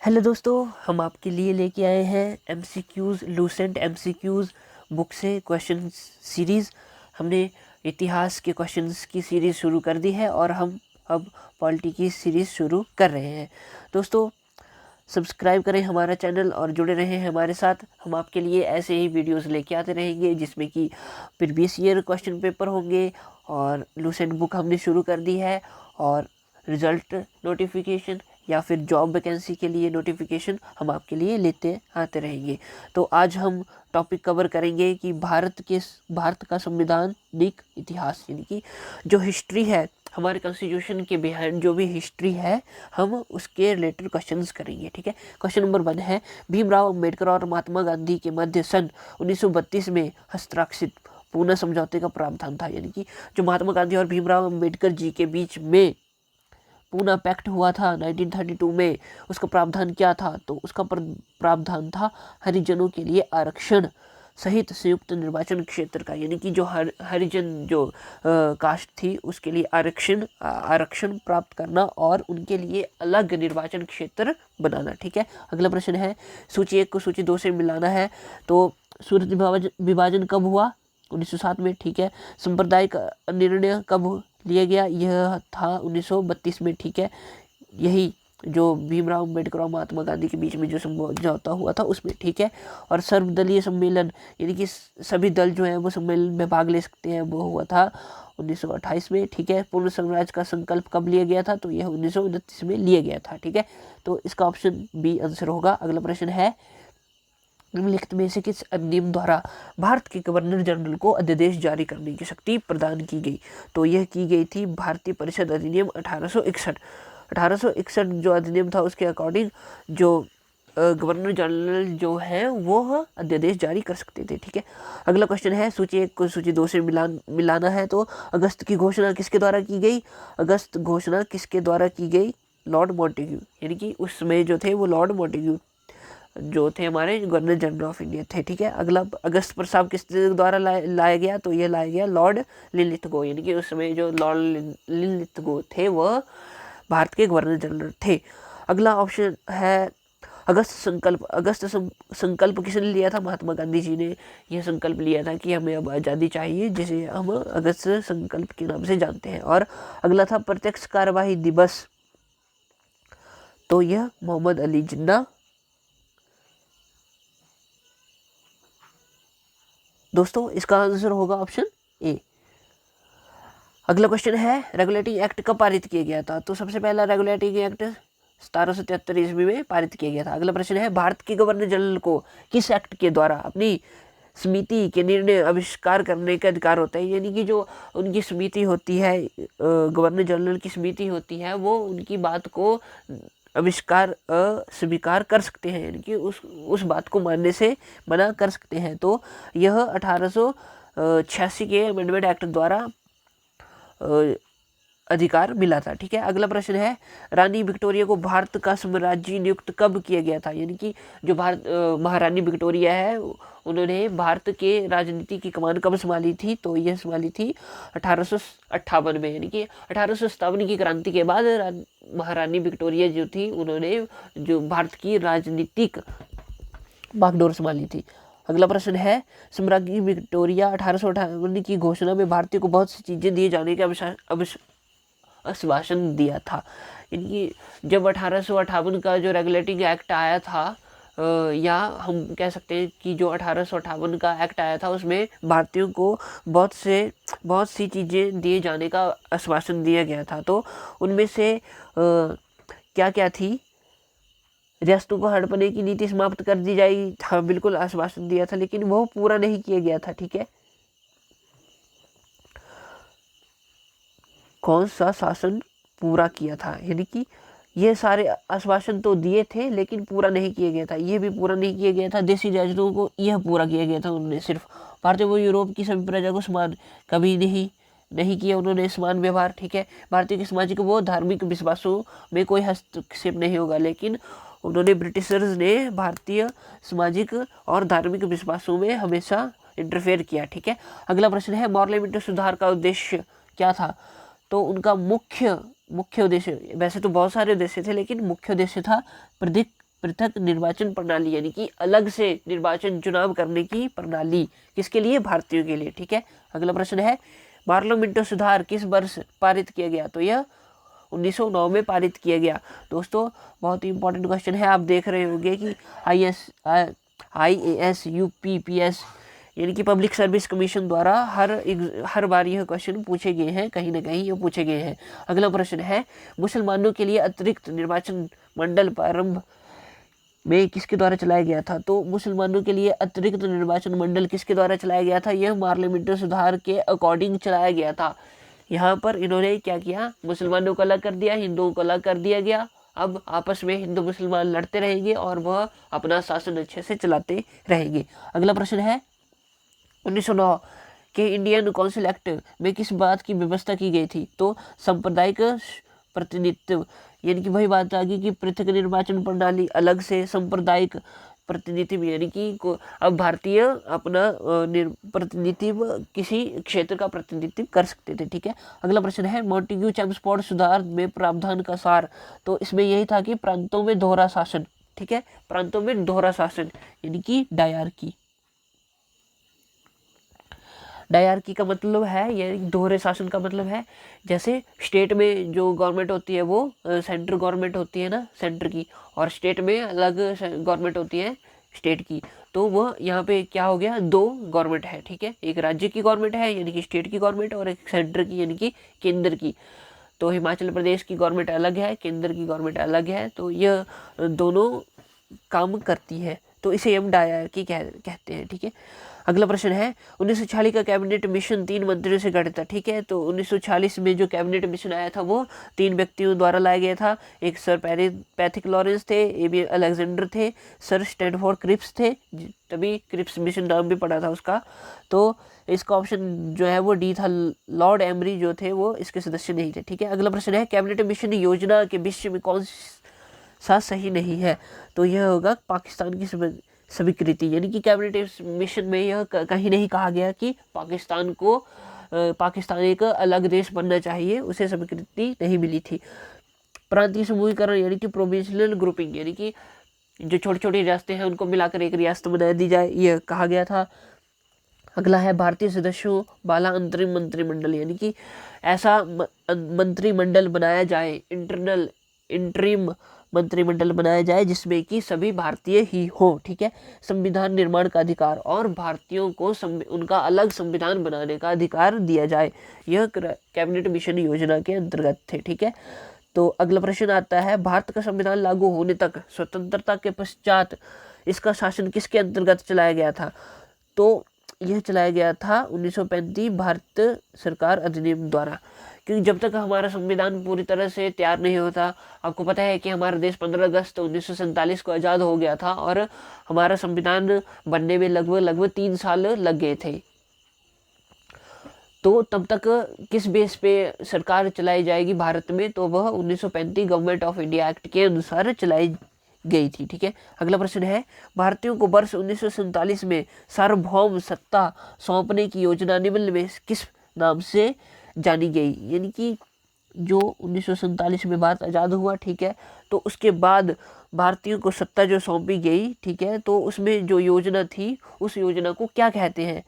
Hello दोस्तों, हम आपके लिए लेके आए हैं एमसीक्यूज़ लूसेंट एमसीक्यूज़ बुक से क्वेश्चन सीरीज़। हमने इतिहास के क्वेश्चंस की सीरीज़ शुरू कर दी है और हम अब पॉलिटी की सीरीज़ शुरू कर रहे हैं। दोस्तों, सब्सक्राइब करें हमारा चैनल और जुड़े रहें हमारे साथ। हम आपके लिए ऐसे ही वीडियोस लेके आते रहेंगे जिसमें कि प्रीवियस ईयर क्वेश्चन पेपर होंगे और लूसेंट बुक हमने शुरू कर दी है और रिज़ल्ट नोटिफिकेशन या फिर जॉब वैकेंसी के लिए नोटिफिकेशन हम आपके लिए लेते आते रहेंगे। तो आज हम टॉपिक कवर करेंगे कि भारत का संवैधानिक इतिहास, यानी कि जो हिस्ट्री है, हमारे कॉन्स्टिट्यूशन के बिहाइंड जो भी हिस्ट्री है, हम उसके रिलेटेड क्वेश्चंस करेंगे। ठीक है, क्वेश्चन नंबर 1 है, भीमराव अंबेडकर और महात्मा गांधी के मध्य सन 1932 में हस्ताक्षरित पूना समझौते का प्रावधान था। यानी कि जो महात्मा गांधी और भीमराव अंबेडकर जी के बीच में पूना पैक्ट हुआ था 1932 में, उसका प्रावधान क्या था? तो उसका प्रावधान था हरिजनों के लिए आरक्षण सहित संयुक्त निर्वाचन क्षेत्र का, यानी कि जो हरिजन जो कास्ट थी उसके लिए आरक्षण प्राप्त करना और उनके लिए अलग निर्वाचन क्षेत्र बनाना। ठीक है, अगला प्रश्न है, सूची 1 को सूची 2 से मिलाना है। तो सूरत विभाजन कब हुआ? 1907 में। ठीक है, सांप्रदायिक निर्णय कब लिया गया? यह था 1932 में। ठीक है, यही जो भीमराव अंबेडकर और महात्मा गांधी के बीच में जो समझौता हुआ था उसमें। ठीक है, और सर्वदलीय सम्मेलन, यानी कि सभी दल जो है वो सम्मेलन में भाग ले सकते हैं, वो हुआ था 1928 में। ठीक है, पूर्ण स्वराज का संकल्प कब लिया गया था? तो यह 1929 में लिया गया था। ठीक है, तो इसका ऑप्शन बी आंसर होगा। अगला प्रश्न है, निम्नलिखित में से किस अधिनियम द्वारा भारत के गवर्नर जनरल को अध्यादेश जारी करने की शक्ति प्रदान की गई? तो यह की गई थी भारतीय परिषद अधिनियम 1861। 1861 जो अधिनियम था उसके अकॉर्डिंग जो गवर्नर जनरल जो है वो अध्यादेश जारी कर सकते थे। ठीक है, अगला क्वेश्चन है, सूची 1 को सूची 2 से मिलाना है। तो अगस्त की घोषणा किसके द्वारा की गई? अगस्त घोषणा किसके द्वारा की गई? लॉर्ड मॉन्टेग्यू, यानी कि उस समय जो थे वो लॉर्ड मॉन्टेग्यू जो थे हमारे गवर्नर जनरल ऑफ इंडिया थे। ठीक है, अगला, अगस्त प्रस्ताव किस द्वारा लाया गया? तो यह लाया गया लॉर्ड लिनलिथगो, यानी कि उस समय जो लॉर्ड लिनलिथगो थे वह भारत के गवर्नर जनरल थे। अगला ऑप्शन है, अगस्त संकल्प। संकल्प किसने लिया था? महात्मा गांधी जी ने यह संकल्प लिया था कि हमें अब आज़ादी चाहिए, जिसे हम अगस्त संकल्प के नाम से जानते हैं। और अगला था प्रत्यक्ष कार्यवाही दिवस, तो यह मोहम्मद अली जिन्ना। दोस्तों, इसका आंसर होगा ऑप्शन ए। अगला क्वेश्चन है, रेगुलेटिंग एक्ट कब पारित किया गया था? तो सबसे पहला रेगुलेटिंग एक्ट 1773 ईस्वी में पारित किया गया था। अगला प्रश्न है, भारत के गवर्नर जनरल को किस एक्ट के द्वारा अपनी समिति के निर्णय आविष्कार करने का अधिकार होता है? यानी कि जो उनकी समिति होती है, गवर्नर जनरल की समिति होती है, वो उनकी बात को आविष्कार स्वीकार कर सकते हैं, यानी कि उस बात को मानने से मना कर सकते हैं। तो यह 1886 के अमेंडमेंट एक्ट द्वारा अधिकार मिला था। ठीक है, अगला प्रश्न है, रानी विक्टोरिया को भारत का साम्राज्य नियुक्त कब किया गया था? यानी कि जो महारानी विक्टोरिया है उन्होंने भारत के राजनीति की कमान कब संभाली थी? तो यह संभाली थी 1858 में, यानी कि 1857 की क्रांति के बाद महारानी विक्टोरिया जो थी उन्होंने जो भारत की राजनीतिक बागडोर संभाली थी। अगला प्रश्न है, सम्राज्ञी विक्टोरिया 1858 की घोषणा में भारतीयों को बहुत सी चीजें दिए जाने का आश्वासन दिया था। यानी जब 1858 का जो रेगुलेटिंग एक्ट आया था, या हम कह सकते हैं कि जो 1858 का एक्ट आया था उसमें भारतीयों को बहुत सी चीज़ें दिए जाने का आश्वासन दिया गया था। तो उनमें से क्या क्या थी? रियासतों को हड़पने की नीति समाप्त कर दी जाएगी, हाँ बिल्कुल आश्वासन दिया था, लेकिन वो पूरा नहीं किया गया था। ठीक है, कौन सा शासन पूरा किया था? यानी कि ये सारे आश्वासन तो दिए थे लेकिन पूरा नहीं किया गया था। ये भी पूरा नहीं किया गया था। देशी राजदूतों को यह पूरा किया गया था उन्होंने सिर्फ। भारतीय वो यूरोप की सभी प्रजा को समान कभी नहीं किया उन्होंने समान व्यवहार। ठीक है, भारतीय के सामाजिक वो धार्मिक विश्वासों में कोई हस्तक्षेप नहीं होगा, लेकिन उन्होंने ब्रिटिशर्स ने भारतीय सामाजिक और धार्मिक विश्वासों में हमेशा इंटरफेयर किया। ठीक है, अगला प्रश्न है, पार्लियामेंट सुधार का उद्देश्य क्या था? तो उनका मुख्य उद्देश्य, वैसे तो बहुत सारे उद्देश्य थे लेकिन मुख्य उद्देश्य था पृथक निर्वाचन प्रणाली, यानी कि अलग से निर्वाचन चुनाव करने की प्रणाली, किसके लिए? भारतीयों के लिए। ठीक है, अगला प्रश्न है पार्लियामेंट सुधार किस वर्ष पारित किया गया? तो यह 1909 में पारित किया गया। दोस्तों बहुत ही इंपॉर्टेंट क्वेश्चन है, आप देख रहे होंगे कि IAS UPPS यानी कि पब्लिक सर्विस कमीशन द्वारा हर बार यह क्वेश्चन पूछे गए हैं, कहीं ना कहीं ये पूछे गए हैं। अगला प्रश्न है मुसलमानों के लिए अतिरिक्त निर्वाचन मंडल प्रारंभ में किसके द्वारा चलाया गया था? तो मुसलमानों के लिए अतिरिक्त निर्वाचन मंडल किसके द्वारा चलाया गया था? यह पार्लियामेंट्री सुधार के अकॉर्डिंग चलाया गया था। यहाँ पर इन्होंने क्या किया? मुसलमानों को अलग कर दिया, हिंदुओं को अलग कर दिया गया। अब आपस में हिंदू मुसलमान लड़ते रहेंगे और वह अपना शासन अच्छे से चलाते रहेंगे। अगला प्रश्न है 1909 के इंडियन काउंसिल एक्ट में किस बात की व्यवस्था की गई थी? तो सांप्रदायिक प्रतिनिधित्व, यानी कि वही बात आ गई कि पृथक निर्वाचन प्रणाली, अलग से सांप्रदायिक प्रतिनिधित्व, यानी कि अब भारतीय अपना प्रतिनिधित्व किसी क्षेत्र का प्रतिनिधित्व कर सकते थे। ठीक है, अगला प्रश्न है मॉन्टेग्यू चेम्सफोर्ड सुधार में प्रावधान का सार। तो इसमें यही था कि प्रांतों में दोहरा शासन। ठीक है, प्रांतों में दोहरा शासन यानी कि डायरकी। डायरकी का मतलब है, ये दोहरे शासन का मतलब है जैसे स्टेट में जो गवर्नमेंट होती है वो सेंट्रल गवर्नमेंट होती है ना, सेंटर की, और स्टेट में अलग गवर्नमेंट होती है स्टेट की। तो वो यहाँ पे क्या हो गया? दो गवर्नमेंट है। ठीक है, एक राज्य की गवर्नमेंट है यानी कि स्टेट की गवर्नमेंट, और एक सेंटर की यानी कि केंद्र की। तो हिमाचल प्रदेश की गवर्नमेंट अलग है, केंद्र की गवर्नमेंट अलग है, तो यह दोनों काम करती है, तो इसे हम डायरकी कहते हैं। ठीक है, अगला प्रश्न है 1946 का कैबिनेट मिशन 3 मंत्रियों से गठित था। ठीक है, तो 1946 में जो कैबिनेट मिशन आया था वो 3 व्यक्तियों द्वारा लाया गया था। एक सर पैथिक लॉरेंस थे, AB अलेक्जेंडर थे, सर स्टैनफोर्ड क्रिप्स थे, तभी क्रिप्स मिशन नाम भी पड़ा था उसका। तो इसका ऑप्शन जो है वो डी था। लॉर्ड एमरी जो थे वो इसके सदस्य नहीं थे। ठीक है, अगला प्रश्न है कैबिनेट मिशन योजना के विषय में कौन सा सही नहीं है? तो यह होगा पाकिस्तान की स्वीकृति, यानी कि कैबिनेट मिशन में यह कहीं नहीं कहा गया कि पाकिस्तान एक अलग देश बनना चाहिए, उसे स्वीकृति नहीं मिली थी। प्रांतीय समूहीकरण यानी कि प्रोविंशियल ग्रुपिंग, यानी कि जो छोटी छोटी रियासतें हैं उनको मिलाकर एक रियासत बना दी जाए, यह कहा गया था। अगला है भारतीय सदस्यों वाला अंतरिम मंत्रिमंडल, यानी कि ऐसा मंत्रिमंडल बनाया जाए, इंटरिम मंत्रिमंडल बनाया जाए जिसमें कि सभी भारतीय ही हो। ठीक है, संविधान निर्माण का अधिकार और भारतीयों को उनका अलग संविधान बनाने का अधिकार दिया जाए, यह कैबिनेट मिशन योजना के अंतर्गत थे। ठीक है, तो अगला प्रश्न आता है भारत का संविधान लागू होने तक स्वतंत्रता के पश्चात इसका शासन किसके अंतर्गत चलाया गया था? तो यह चलाया गया था 1935 भारत सरकार अधिनियम द्वारा, क्योंकि जब तक हमारा संविधान पूरी तरह से तैयार नहीं होता, आपको पता है कि हमारा देश 15 अगस्त 1947 को आज़ाद हो गया था और हमारा संविधान बनने में लगभग 3 साल लग गए थे। तो तब तक किस बेस पे सरकार चलाई जाएगी भारत में? तो वह 1935 गवर्नमेंट ऑफ इंडिया एक्ट के अनुसार चलाई गई थी। ठीक है, अगला प्रश्न है भारतीयों को वर्ष 1947 में सार्वभौम सत्ता सौंपने की योजना निम्न में किस नाम से जानी गई? यानी कि जो 1947 में भारत आज़ाद हुआ, ठीक है, तो उसके बाद भारतीयों को सत्ता जो सौंपी गई, ठीक है, तो उसमें जो योजना थी उस योजना को क्या कहते हैं?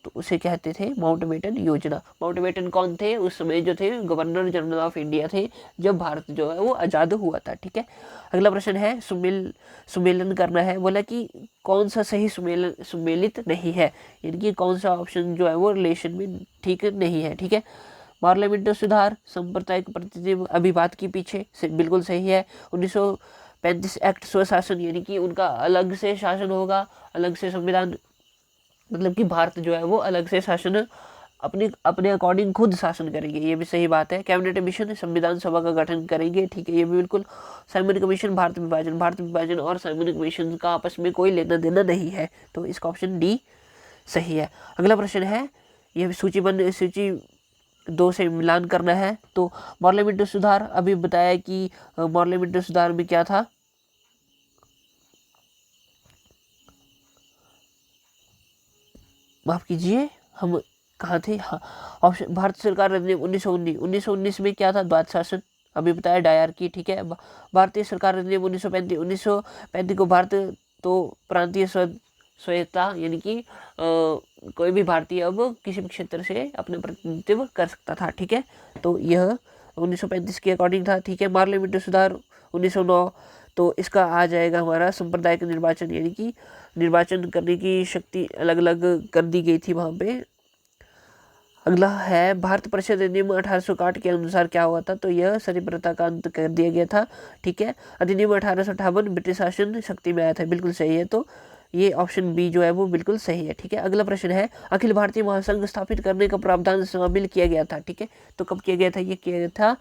तो उसे कहते थे माउंटबेटन योजना। माउंटबेटन कौन थे? उस समय जो थे गवर्नर जनरल ऑफ इंडिया थे जब भारत जो है वो आज़ाद हुआ था। ठीक है, अगला प्रश्न है सुमेलन करना है। बोला कि कौन सा सही सुमेलित नहीं है, यानी कि कौन सा ऑप्शन जो है वो रिलेशन में ठीक नहीं है। ठीक है, पार्लियामेंट सुधार, सांप्रदायिक प्रतिनिधित्व, अभिवाद के पीछे से बिल्कुल सही है। 1935 एक्ट स्वशासन, यानी कि उनका अलग से शासन होगा, अलग से संविधान, मतलब कि भारत जो है वो अलग से शासन अपने अकॉर्डिंग खुद शासन करेंगे, ये भी सही बात है। कैबिनेट मिशन, संविधान सभा का गठन करेंगे, ठीक है, ये भी बिल्कुल। साइमन कमीशन, भारत विभाजन और साइमन कमीशन का आपस में कोई लेना देना नहीं है, तो इसका ऑप्शन डी सही है। अगला प्रश्न है, ये सूची 2 से मिलान करना है। तो पार्लियामेंट सुधार, अभी बताया कि पार्लियामेंट सुधार में क्या था? माफ कीजिए, हम कहाँ थे? हाँ, ऑप्शन भारत सरकार अधिनियम 1919 में क्या था? द्वाद शासन। अभी बताया डायरकी, ठीक है। भारतीय सरकार अधिनियम 1935 को भारत तो प्रांतीय स्वायत्तता यानी कि कोई भी भारतीय अब किसी भी क्षेत्र से अपने प्रतिनिधित्व कर सकता था, ठीक है। तो यह 1935 के अकॉर्डिंग था, ठीक है। पार्लियामेंट्री सुधार 1909, तो इसका आ जाएगा हमारा सांप्रदायिक निर्वाचन, यानी कि निर्वाचन करने की शक्ति अलग अलग कर दी गई थी वहाँ पे। अगला है भारत परिषद अधिनियम 1861 के अनुसार क्या हुआ था, तो यह सती प्रथा का अंत कर दिया गया था, ठीक है। अधिनियम 1858 ब्रिटिश शासन शक्ति में आया था, बिल्कुल सही है। तो ये ऑप्शन बी जो है वो बिल्कुल सही है, ठीक है। अगला प्रश्न है अखिल भारतीय महासंघ स्थापित करने का प्रावधान शामिल किया गया था, ठीक है। तो कब किया गया था, ये किया गया था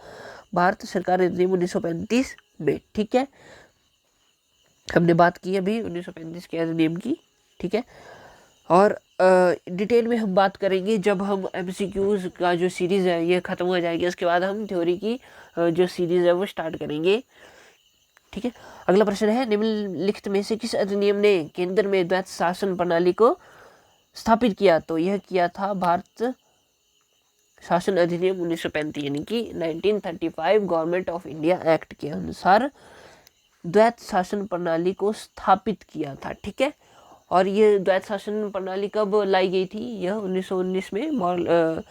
भारत सरकार अधिनियम 1935 में, ठीक है। हमने बात की अभी 1935 के अधिनियम की, ठीक है। और डिटेल में हम बात करेंगे जब हम एमसीक्यूज का जो सीरीज़ है ये ख़त्म हो जाएगी, उसके बाद हम थ्योरी की जो सीरीज़ है वो स्टार्ट करेंगे, ठीक है। अगला प्रश्न है निम्नलिखित में से किस अधिनियम ने केंद्र में द्वैत शासन प्रणाली को स्थापित किया, तो यह किया था भारत शासन अधिनियम 1935 यानी कि 1935 गवर्नमेंट ऑफ इंडिया एक्ट के अनुसार द्वैत शासन प्रणाली को स्थापित किया था, ठीक है। और ये द्वैत शासन प्रणाली कब लाई गई थी, यह 1919 में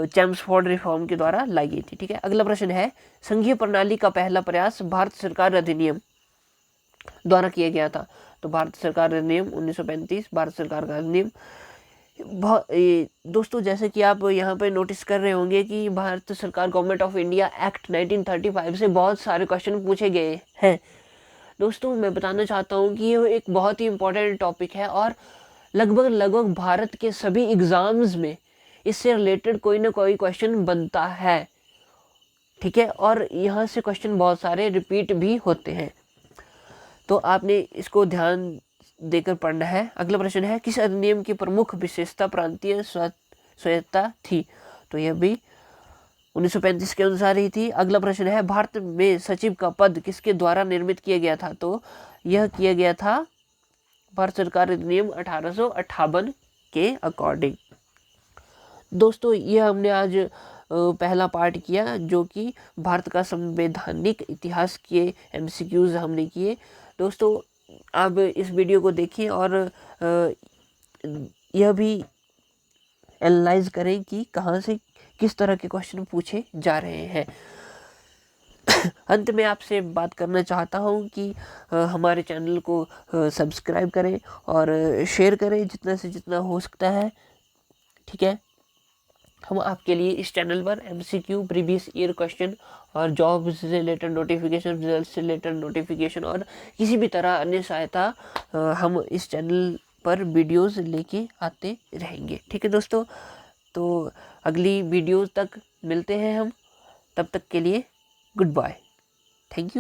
चैम्सफोर्ड रिफॉर्म के द्वारा लाई गई थी, ठीक है। अगला प्रश्न है संघीय प्रणाली का पहला प्रयास भारत सरकार अधिनियम द्वारा किया गया था, तो भारत सरकार अधिनियम 1935 भारत सरकार का अधिनियम। दोस्तों जैसे कि आप यहाँ पे नोटिस कर रहे होंगे कि भारत सरकार गवर्नमेंट ऑफ इंडिया एक्ट 1935 से बहुत सारे क्वेश्चन पूछे गए हैं। दोस्तों मैं बताना चाहता हूँ कि ये एक बहुत ही इम्पोर्टेंट टॉपिक है और लगभग भारत के सभी एग्ज़ाम्स में इससे रिलेटेड कोई ना कोई क्वेश्चन बनता है, ठीक है। और यहाँ से क्वेश्चन बहुत सारे रिपीट भी होते हैं, तो आपने इसको ध्यान देकर पढ़ना है। अगला प्रश्न है किस अधिनियम की प्रमुख विशेषता प्रांतीय स्वायत्तता थी, तो यह भी 1935 के अनुसार ही थी। अगला प्रश्न है भारत में सचिव का पद किसके द्वारा निर्मित किया गया था, तो यह किया गया था भारत सरकार अधिनियम 1858 के अकॉर्डिंग। दोस्तों ये हमने आज पहला पार्ट किया जो कि भारत का संवैधानिक इतिहास के एमसीक्यूज हमने किए। दोस्तों आप इस वीडियो को देखिए और यह भी एनालाइज करें कि कहाँ से किस तरह के क्वेश्चन पूछे जा रहे हैं। अंत में आपसे बात करना चाहता हूँ कि हमारे चैनल को सब्सक्राइब करें और शेयर करें जितना से जितना हो सकता है, ठीक है। हम आपके लिए इस चैनल पर एमसीक्यू प्रीवियस ईयर क्वेश्चन और जॉब से रिलेटेड नोटिफिकेशन, रिजल्ट से रिलेटेड नोटिफिकेशन और किसी भी तरह अन्य सहायता हम इस चैनल पर वीडियोस लेके आते रहेंगे, ठीक है दोस्तों। तो अगली वीडियो तक मिलते हैं हम, तब तक के लिए गुड बाय, थैंक यू।